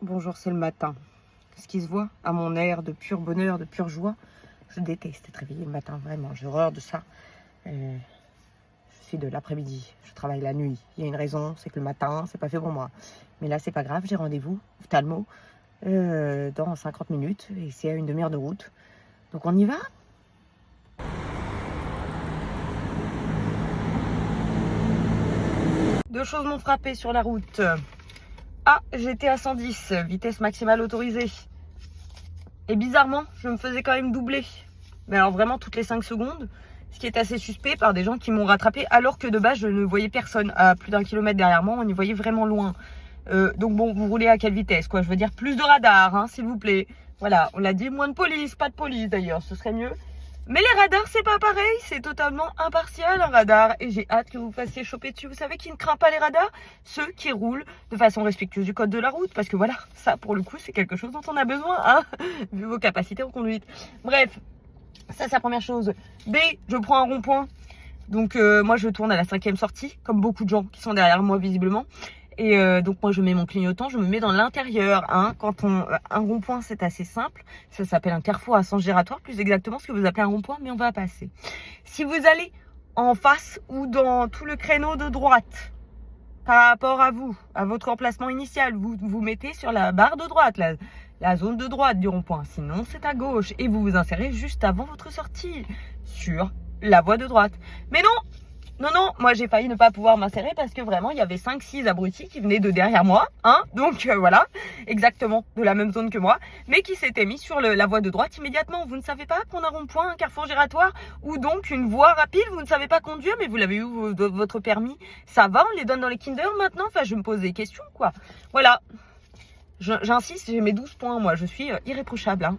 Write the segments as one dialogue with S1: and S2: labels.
S1: bonjour, c'est le matin. Ce qui se voit à mon air de pur bonheur, de pure joie. Je déteste être réveillée le matin, vraiment, j'ai horreur de ça. Je suis de l'après-midi, je travaille la nuit. Il y a une raison, c'est que le matin, c'est pas fait pour moi. Mais là, c'est pas grave, j'ai rendez-vous, ophtalmo, dans 50 minutes, et c'est à une demi-heure de route. Donc on y va? Deux choses m'ont frappé sur la route. Ah, j'étais à 110, vitesse maximale autorisée. Et bizarrement, je me faisais quand même doubler. Mais alors vraiment toutes les 5 secondes, ce qui est assez suspect par des gens qui m'ont rattrapé alors que de base je ne voyais personne à plus d'1 kilomètre derrière moi, on y voyait vraiment loin. Donc bon, vous roulez à quelle vitesse quoi? Je veux dire plus de radars, hein, s'il vous plaît. Voilà, on l'a dit, moins de police, pas de police d'ailleurs, ce serait mieux. Mais les radars, c'est pas pareil, c'est totalement impartial un radar. Et j'ai hâte que vous fassiez choper dessus. Vous savez qui ne craint pas les radars? Ceux qui roulent de façon respectueuse du code de la route. Parce que voilà, ça pour le coup, c'est quelque chose dont on a besoin, hein, vu vos capacités en conduite. Bref, ça c'est la première chose. B, je prends un rond-point. Donc moi je tourne à la 5e sortie, comme beaucoup de gens qui sont derrière moi visiblement. Et donc moi je mets mon clignotant, je me mets dans l'intérieur. Hein. Un rond-point c'est assez simple, ça s'appelle un carrefour à sens giratoire, plus exactement ce que vous appelez un rond-point, mais on va passer. Si vous allez en face ou dans tout le créneau de droite, par rapport à vous, à votre emplacement initial, vous vous mettez sur la barre de droite, la zone de droite du rond-point. Sinon c'est à gauche et vous vous insérez juste avant votre sortie sur la voie de droite. Mais non, moi j'ai failli ne pas pouvoir m'insérer parce que vraiment il y avait 5-6 abrutis qui venaient de derrière moi, hein, donc voilà, exactement de la même zone que moi, mais qui s'étaient mis sur la voie de droite immédiatement. Vous ne savez pas qu'on a un rond-point, un carrefour giratoire ou donc une voie rapide, vous ne savez pas conduire, mais vous l'avez eu votre permis, ça va, on les donne dans les Kinder maintenant, enfin je me pose des questions quoi, voilà. J'insiste, j'ai mes 12 points, moi, je suis irréprochable, hein,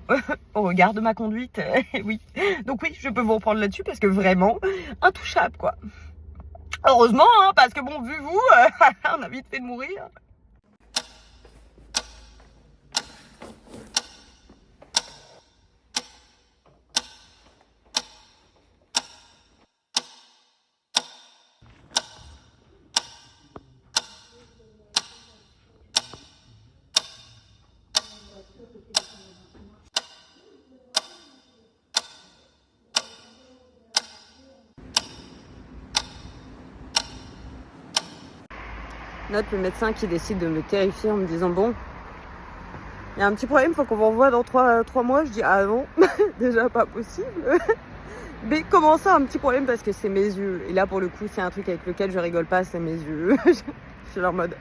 S1: au regard de ma conduite, oui. Donc oui, je peux vous reprendre là-dessus parce que vraiment, intouchable, quoi. Heureusement, hein, parce que bon, vu vous, on a vite fait de mourir. Note le médecin qui décide de me terrifier en me disant bon, il y a un petit problème, faut qu'on vous revoie dans 3 mois. Je dis ah non, déjà pas possible. Mais comment ça un petit problème? Parce que c'est mes yeux. Et là pour le coup c'est un truc avec lequel je rigole pas, c'est mes yeux. Je suis leur mode